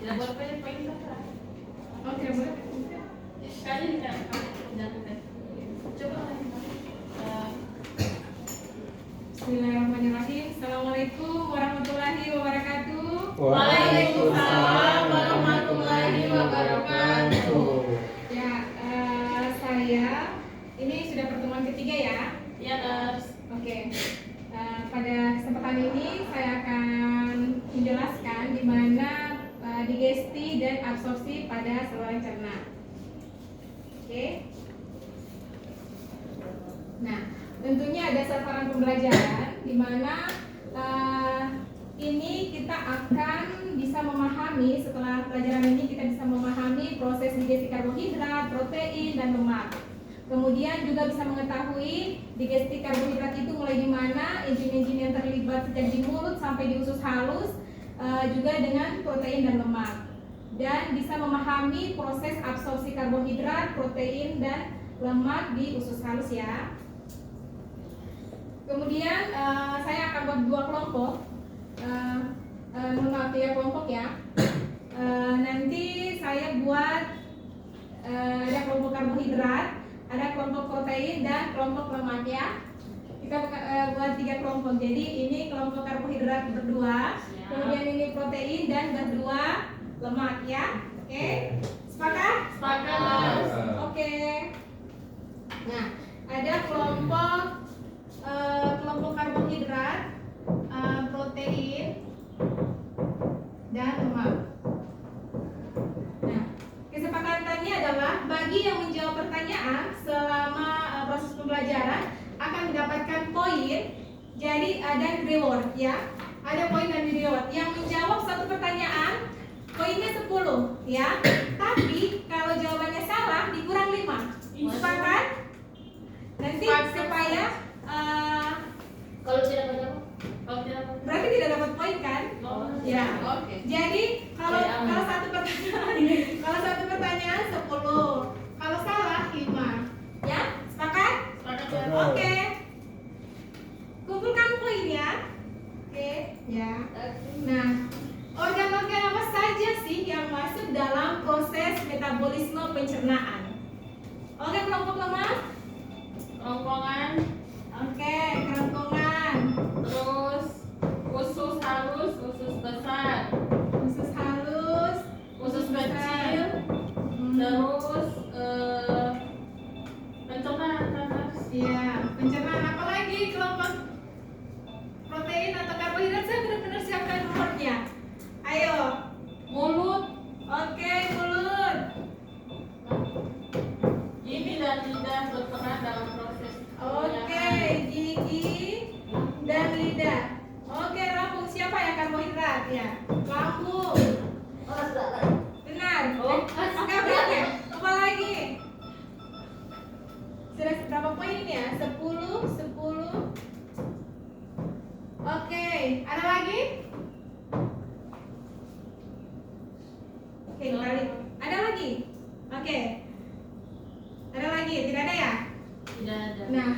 Tidak boleh poin kakak. Oh, tidak boleh. Sekali kan jangan. Coba lagi. Bismillahirrahmanirrahim. Assalamualaikum warahmatullahi wabarakatuh. Waalaikumsalam warahmatullahi wabarakatuh. Ya, saya ini sudah pertemuan ketiga ya. Ya, Nurse. Oke. Pada kesempatan ini saya akan menjelaskan di mana digesti dan absorpsi pada saluran cerna. Oke. Nah, tentunya ada sasaran pembelajaran di mana ini kita akan bisa memahami, setelah pelajaran ini kita bisa memahami proses digesti karbohidrat, protein, dan lemak. Kemudian juga bisa mengetahui digesti karbohidrat itu mulai di mana, enzim-enzim yang terlibat sejak di mulut sampai di usus halus, juga dengan protein dan lemak. Dan bisa memahami proses absorpsi karbohidrat, protein, dan lemak di usus halus ya. Kemudian saya akan buat dua kelompok, mohon maaf ya kelompok ya. Nanti saya buat ada kelompok karbohidrat, ada kelompok protein, dan kelompok lemak ya. Kita buat tiga kelompok. Jadi ini kelompok karbohidrat berdua, kemudian ini protein dan berdua lemak ya. Oke, sepakat? Sepakat. Oke. Nah, ada kelompok karbohidrat, protein, dan lemak. Nah, kesepakatannya adalah bagi yang menjawab pertanyaan selama proses pembelajaran akan mendapatkan poin. Jadi ada reward ya. Ada poin dan reward. Yang menjawab satu pertanyaan poinnya 10 ya. Tapi kalau jawabannya salah dikurang 5. Sepakat? Nanti supaya Kalau tidak menjawab, berarti tidak dapat poin kan? Ya. Oke. Jadi kalau satu pertanyaan 10. Kalau salah 5. Ya? Sepakat? Sepakat ya. Oke. Kumpulkan poin ya. Oke, ya. Nah, organ-organ apa saja sih yang masuk dalam proses metabolisme pencernaan? Organ kelompok lemak? Kerongkongan, Oke, kerongkongan. terus usus halus, usus besar, Usus halus, usus kecil, terus pencernaan kan, Nurse? iya, pencernaan. Apalagi kelompok protein atau karbohidrat, saya benar-benar siapkan nomornya. Ayo, Mulut, oke, mulut. gigi dan lidah berperan dalam proses Oke, gigi dan lidah. Oke, lambung. Siapa yang karbohidrat ya? Lambung. Benar. Oh, Enggak berapa? Apa lagi? Sudah berapa poin ya? 10. Oke, ada lagi? Oke, balik. Ada lagi? Oke. Ada lagi? Tidak ada ya? tidak ada. Nah,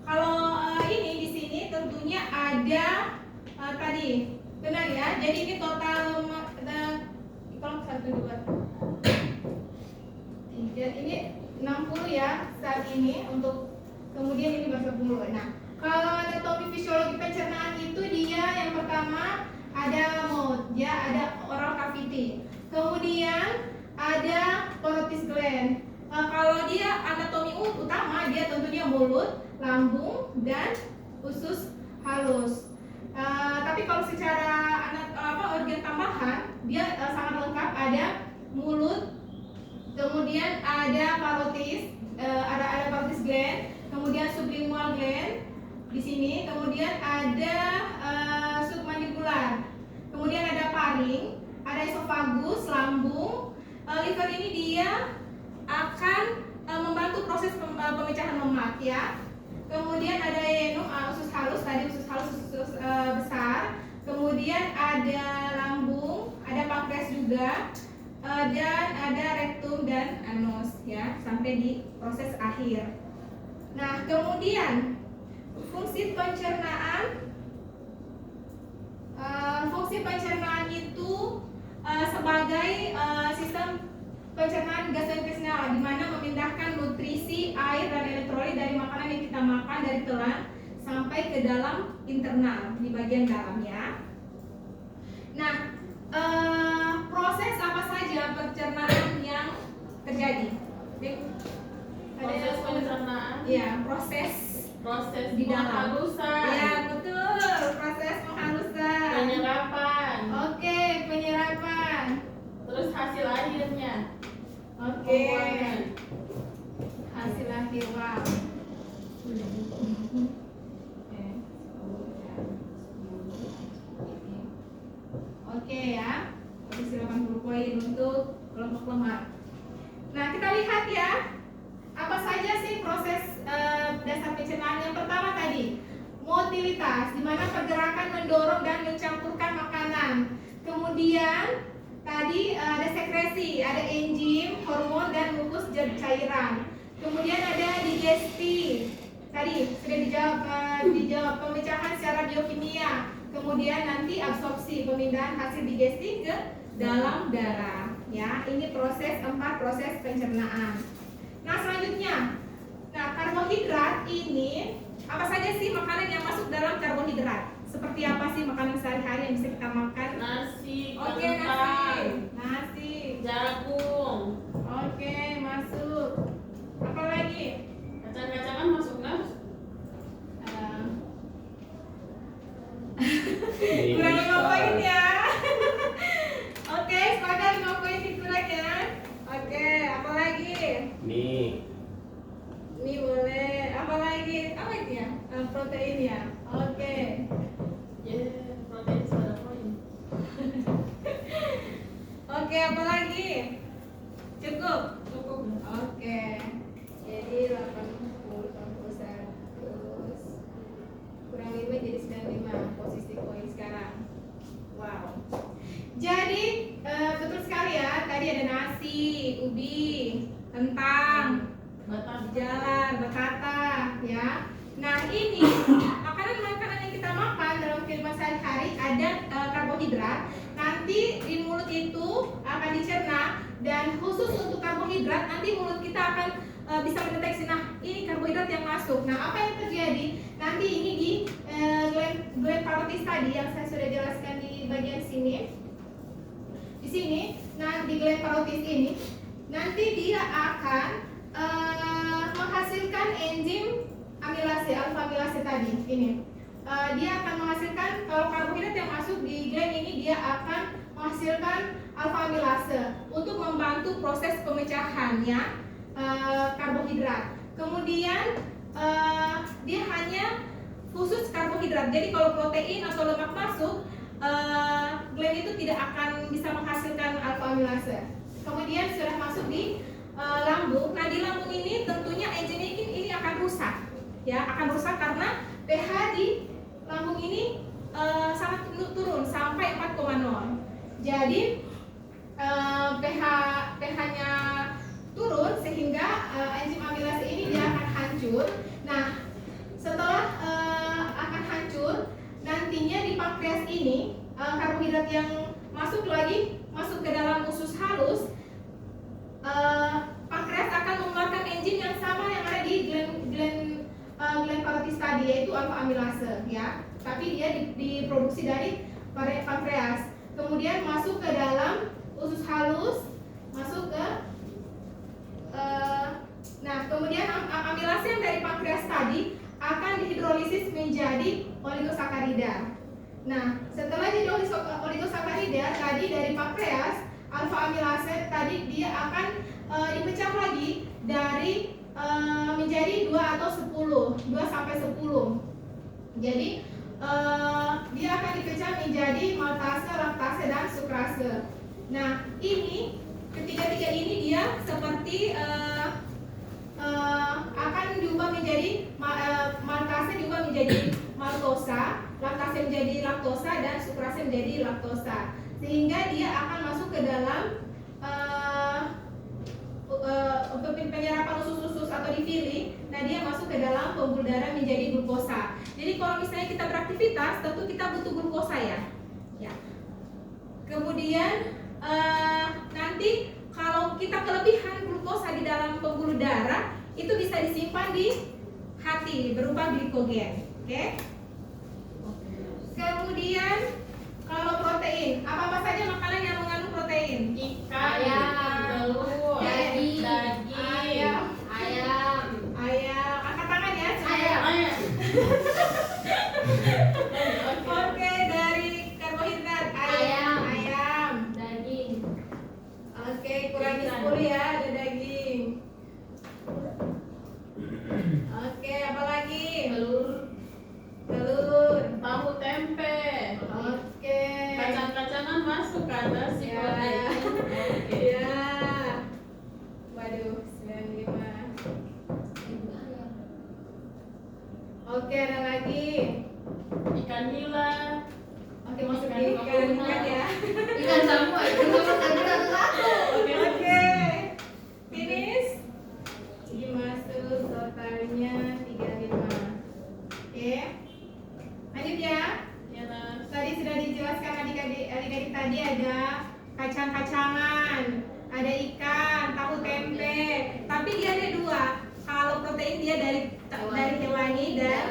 kalau ini di sini tentunya ada tadi, benar ya? Jadi ini total kalau 1, 2, 3, ini 60 ya saat ini untuk, kemudian ini baru 10. Nah, kalau anatomi fisiologi pencernaan itu dia yang pertama ada mouth, ya ada oral cavity. Kemudian ada porotis gland. Kalau dia anatomi utama dia tentunya mulut, lambung, dan usus halus. Tapi kalau secara organ tambahan dia sangat lengkap, ada mulut, kemudian ada parotis, ada parotis gland, kemudian sublingual gland di sini, kemudian ada submandibular, kemudian ada paring, ada esophagus, lambung. Liver ini dia akan membantu proses pemecahan lemak ya. Kemudian ada yenum, usus halus, tadi usus halus, usus besar. Kemudian ada lambung, ada pankreas juga, dan ada rektum dan anus ya, sampai di proses akhir. Nah, kemudian fungsi pencernaan itu sebagai pencernaan gastrointestinal, di mana memindahkan nutrisi, air dan elektrolit dari makanan yang kita makan dari telan sampai ke dalam internal di bagian dalam ya. Nah, proses apa saja pencernaan yang terjadi? Proses pencernaan. Ya, proses di dalam. penghalusan. Ya, betul. Proses penghalusan. Penyerapan. Oke, penyerapan. Terus hasil akhirnya. Oke. Pembuangan. Hasil akhir wow. Oke ya. Posisi 80 poin untuk kelompok lemah. Nah, kita lihat ya. Apa saja sih proses dasar pencernaan? Yang pertama tadi, motilitas, di mana pergerakan mendorong dan mencampurkan makanan. Kemudian tadi ada sekresi, ada enzim, hormon dan mukus cairan. Kemudian ada digesti. Tadi sudah dijawab pemecahan secara biokimia. Kemudian nanti absorpsi, pemindahan hasil digesti ke dalam darah. Ya, ini proses 4 proses pencernaan. Nah, selanjutnya, karbohidrat ini apa saja sih makanan yang masuk dalam karbohidrat? Seperti apa sih makanan sehari-hari yang bisa kita makan? Nasi, Oke, kentang, nasi. jagung, Oke, masuk. Apa lagi? kacang-kacangan masuk nggak? Kurang 5 poin ya. Oke, sepakat 5 poin dikurang ya. Oke, apa lagi? Nih. Ini boleh. Apa lagi? Apa itu ya? Protein ya. Oke. Protein 9 poin. Oke, apa lagi? Cukup. Cukup. Oke. Jadi 80 tambah 100 kurang 5 jadi 95 posisi poin sekarang. Wow. Jadi betul sekali ya. Tadi ada nasi, ubi, kentang, jalan, batata, ya. Nah, ini makanan-makanan yang kita makan dalam kehidupan sehari-hari ada karbohidrat. Nanti di mulut itu akan dicerna dan khusus untuk karbohidrat nanti mulut kita akan bisa mendeteksi. Nah, ini karbohidrat yang masuk. Nah, apa yang terjadi? Nanti ini di gland parotis tadi yang saya sudah jelaskan di bagian sini. Di sini, nah di gland parotis ini nanti dia akan menghasilkan enzim amilase, alfa amilase tadi. Ini dia akan menghasilkan, kalau karbohidrat yang masuk di gland ini dia akan menghasilkan alfa amilase untuk membantu proses pemecahannya karbohidrat. Kemudian dia hanya khusus karbohidrat. Jadi kalau protein atau lemak masuk, gland itu tidak akan bisa menghasilkan alfa amilase. Kemudian sudah masuk di lambung. Nah, di lambung ini tentunya enzim ini akan rusak. Ya, akan rusak karena pH di lambung ini sangat turun sampai 4,0. Jadi pH-nya turun sehingga enzim amilase ini dia akan hancur. Nah, setelah akan hancur, nantinya di pankreas ini karbohidrat yang masuk ke dalam usus halus, pankreas akan mengeluarkan enzim yang sama yang ada di gland parotis tadi, yaitu alfa amilase, ya. Tapi dia diproduksi dari pankreas. Kemudian masuk ke dalam usus halus, masuk ke kemudian amilase yang dari pankreas tadi akan dihidrolisis menjadi oligosakarida. Nah, setelah jadi oligosakarida tadi dari pankreas, alfa amilase tadi dia akan dipecah lagi dari menjadi 2 atau 10, 2 sampai 10. Jadi dia akan dipecah menjadi maltase, laktase dan sukrase. Nah, ini ketiga-tiga ini dia seperti akan diubah menjadi maltase diubah menjadi maltosa, laktase menjadi laktosa dan sukrase menjadi laktosa, sehingga dia akan masuk ke dalam penyerapan usus-usus atau di villi. Nah, dia masuk ke dalam pembuluh darah menjadi glukosa. Jadi kalau misalnya kita beraktivitas, tentu kita butuh glukosa ya. Kemudian nanti kalau kita kelebihan glukosa di dalam pembuluh darah itu bisa disimpan di hati berupa glikogen. Oke? Kemudian kalau protein, apa saja makanan yang mengandung protein? Ikan, Ayam. telur, Daging. daging, Ayam. Ayam, angkat tangan ya. Ayam. ayam. Oke, dari karbohidrat Ayam. ayam. Daging. Oke, kurangi Ikan. 10 ya, ada daging. Oke, apa lagi? Telur, Telur. tahu tempe, Oke. kacang-kacangan masuk ada si Ya. protein. Oke. Ya. Waduh, 95. Oke, ada lagi. Ikan nila, Oke, masuk Ikan di bakuna. ikan ya. Ikan semua itu cuma satu. oke Oke. Finish. Ini masuk totalnya 35. Oke. Lanjut ya. ya Nas. Tadi sudah dijelaskan adik-adik tadi ada kacang-kacangan, ada ikan, tahu tempe. Tapi dia ada dua. Kalau protein dia dari hewani dan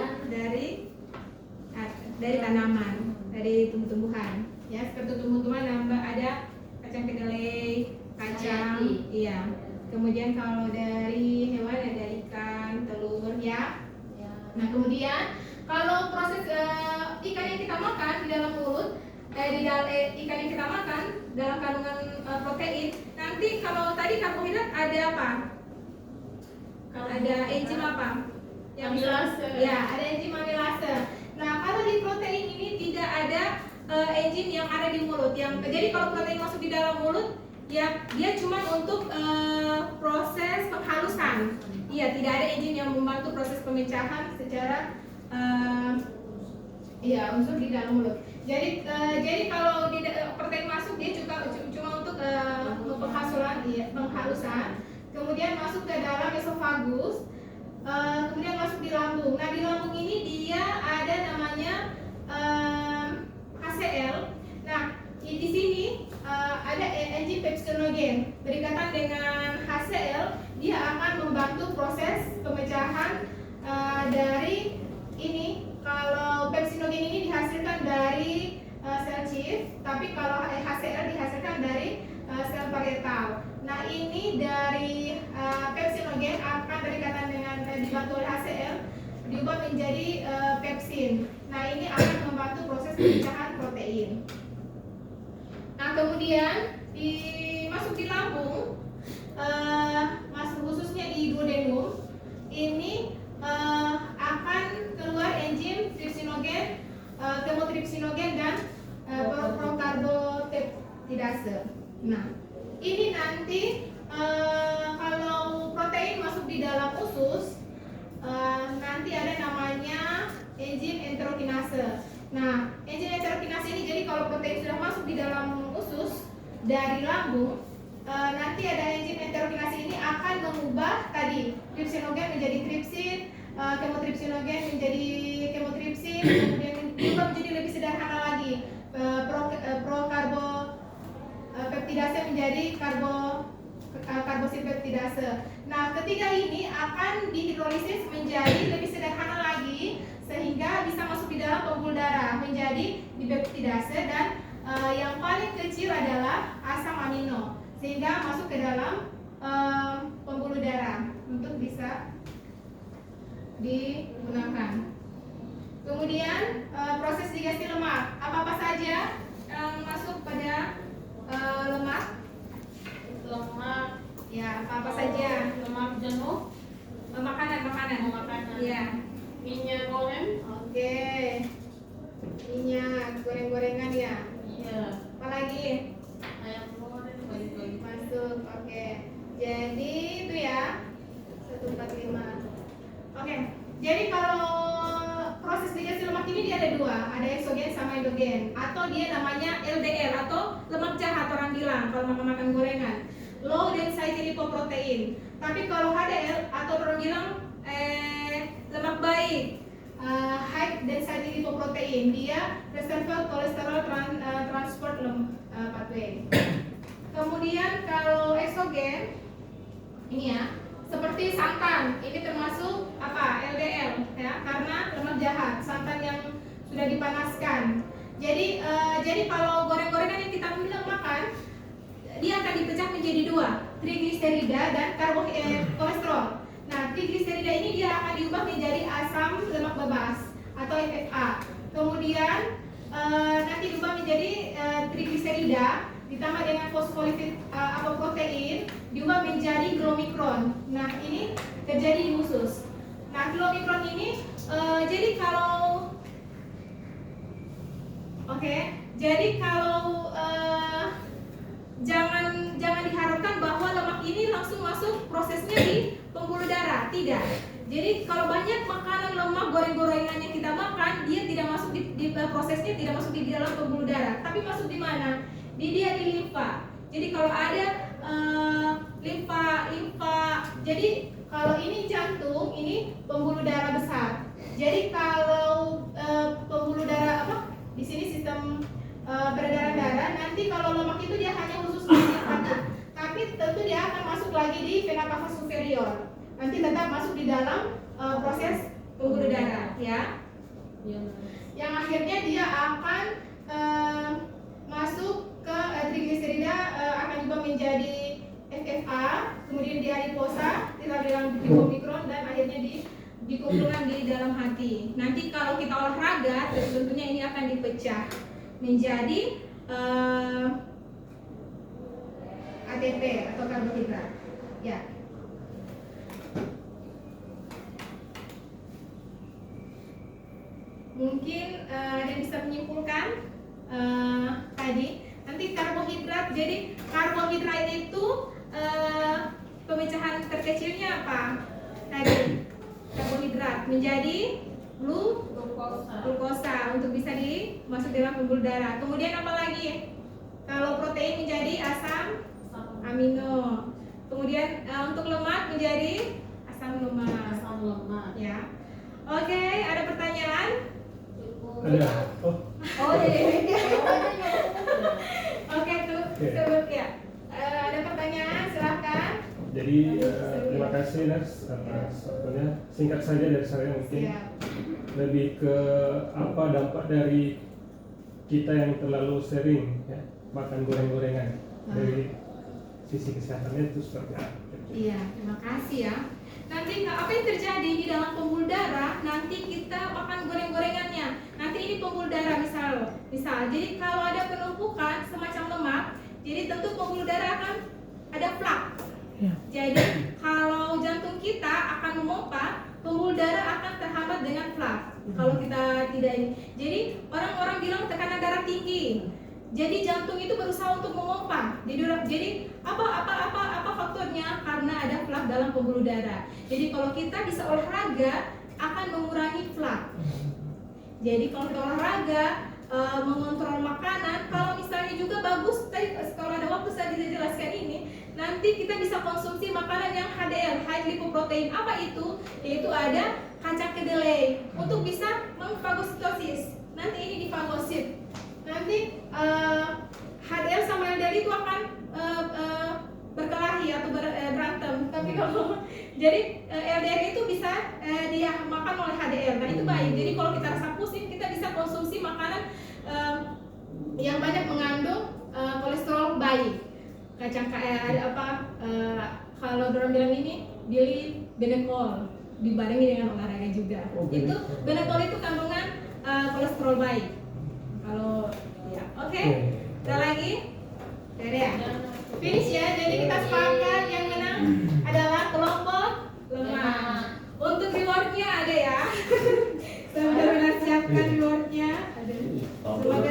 dari tanaman, dari tumbuh-tumbuhan. Ya, seperti tumbuh-tumbuhan nambah ada kacang kedelai, kacang, Hayati. iya. Kemudian kalau dari hewan ada ikan, telur, ya. Nah, kemudian kalau proses ikan yang kita makan di dalam mulut, ikan yang kita makan dalam kandungan protein, nanti kalau tadi karbohidrat ada apa? Ada enzim apa? Amilase. Ya, ada enzim amilase. Nah, kalau di protein ini tidak ada enzim yang ada di mulut. Jadi kalau protein masuk di dalam mulut, ya dia cuma untuk proses penghalusan. Iya, tidak ada enzim yang membantu proses pemecahan secara unsur di dalam mulut. Jadi kalau protein masuk dia cuma untuk penghalusan, kemudian masuk ke dalam esofagus, kemudian masuk di lambung. Nah, di lambung ini dia ada namanya HCl. Nah, di sini ada enzim pepsinogen berikatan dengan HCl, dia akan membantu proses pemecahan dari ini. Kalau pepsinogen ini dihasilkan dari sel chief, tapi kalau HCl dihasilkan dari sel parietal. Nah, ini dari pepsinogen akan berikatan dengan dibantu oleh HCl diubah menjadi pepsin. Nah, ini akan membantu proses pemecahan protein. Nah, kemudian masuk di lambung, masuk khususnya di duodenum, ini akan keluar enzim tripsinogen, kemotripsinogen dan prokarbopeptidase. Nah, ini nanti kalau protein masuk di dalam usus, nanti ada namanya enzim enterokinase. Nah, enzim enterokinase ini, jadi kalau protein sudah masuk di dalam usus dari lambung, nanti ada enzim enterokinase ini akan mengubah tadi tripsinogen menjadi tripsin, kemotripsinogen menjadi kemotripsin, kemudian diubah menjadi lebih sederhana lagi, prokarbopeptidase menjadi karbosipeptidase. Nah, ketiga ini akan dihidrolisis menjadi lebih sederhana lagi sehingga bisa masuk di dalam pembuluh darah menjadi dipeptidase, dan yang paling kecil adalah asam amino sehingga masuk ke dalam pembuluh darah untuk bisa digunakan. Kemudian proses digesti lemak, apa saja yang masuk pada lemak? Ya, apa saja? Lemak jenuh, Makanan. makanan. Iya. Minyak goreng. Oke. Minyak goreng-gorengan ya. Iya. Apalagi? Ayam goreng bagi-bagi. Masuk. Oke. Jadi itu ya. 145. Oke. Jadi kalau proses digesti lemak ini dia ada dua, ada eksogen sama endogen, atau dia namanya LDL atau lemak jahat orang bilang kalau makan gorengan, low density lipoprotein. Tapi kalau HDL atau orang bilang lemak baik, high density lipoprotein, dia reservoir kolesterol transport pathway. Kemudian kalau eksogen ini ya, seperti santan, ini termasuk apa? LDL ya, karena lemak jahat, santan yang sudah dipanaskan. Jadi kalau goreng-gorengan yang kita makan, dia akan dipecah menjadi dua, trigliserida dan kolesterol. Nah, trigliserida ini dia akan diubah menjadi asam lemak bebas atau FFA. Kemudian nanti diubah menjadi trigliserida ditambah dengan fosfolipid atau protein diubah menjadi glomikron. Nah, ini terjadi di usus. Nah, glomikron ini jadi kalau jangan diharapkan bahwa lemak ini langsung masuk prosesnya di pembuluh darah, tidak. Jadi kalau banyak makanan lemak goreng-gorengan yang kita makan, dia tidak masuk di prosesnya, tidak masuk di dalam pembuluh darah, tapi masuk di mana? Di limfa. Jadi kalau ada limfa. Jadi kalau ini jantung, ini pembuluh darah besar. Jadi kalau pembuluh darah di sini sistem peredaran darah, nanti kalau lemak itu dia hanya khusus di limfa. Tapi tentu dia akan masuk lagi di vena cava superior. Nanti tetap masuk di dalam proses pembuluh darah, ya. Yang akhirnya dia akan masuk ke trigliserida, akan juga menjadi FFA, kemudian di adiposa, kita bilang glomikron, dan akhirnya di kumpulan di dalam hati. Nanti kalau kita olahraga, tentunya ini akan dipecah menjadi ATP atau karbohidrat, ya. Mungkin ada yang bisa menyimpulkan tadi. Nanti karbohidrat, jadi karbohidrat itu pemecahan terkecilnya apa? Tadi karbohidrat menjadi glukosa untuk bisa dimasuk dalam pembuluh darah. Kemudian apa lagi? Kalau protein menjadi asam amino. Kemudian untuk lemak menjadi asam lemak. Ya. Oke, ada pertanyaan? Ada. Oh, jadi Oke tuh, sebut ya. Ada pertanyaan, silahkan. Jadi terima kasih Ners atas waktunya. Singkat saja dari saya mungkin. Siap. Lebih ke apa dampak dari kita yang terlalu sering ya makan goreng-gorengan, dari sisi kesehatannya itu seperti apa? Iya, terima kasih ya. Nanti apa yang terjadi di dalam pembuluh darah? Nanti kita makan goreng-gorengannya. Nanti ini pembuluh darah misal. Jadi kalau ada penumpukan semacam lemak, jadi tentu pembuluh darah akan ada plak. Ya. Jadi kalau jantung kita akan memompa, pembuluh darah akan terhambat dengan plak. Kalau kita tidak ini. Jadi orang-orang bilang tekanan darah tinggi. Jadi jantung itu berusaha untuk memompa. Jadi apa faktornya? Karena ada plak dalam pembuluh darah. Jadi kalau kita bisa olahraga akan mengurangi plak. Jadi kalau kita olahraga mengontrol makanan, kalau misalnya juga bagus, kalau ada waktu saya bisa jelaskan ini. Nanti kita bisa konsumsi makanan yang HDL, high lipoprotein. Apa itu? Yaitu ada kacang kedelai untuk bisa memfagositosis. Nanti ini difagosit. Nanti HDL sama LDL itu akan berkelahi atau berantem. Tapi kalau jadi LDL itu bisa dia makan oleh HDL. Nah itu baik. Jadi kalau kita rasa pusing, kita bisa konsumsi makanan yang banyak mengandung kolesterol baik. Kacang ada apa? Kalau orang bilang ini Billy Benekol dibarengi dengan olahraga juga. Itu Benekol itu kandungan kolesterol baik. Kalau ya, oke. Ada lagi? Ada ya? Finish ya. Jadi kita sepakat yang menang adalah kelompok lemak. Untuk rewardnya ada ya. Saya benar-benar siapkan rewardnya. Ada. Semoga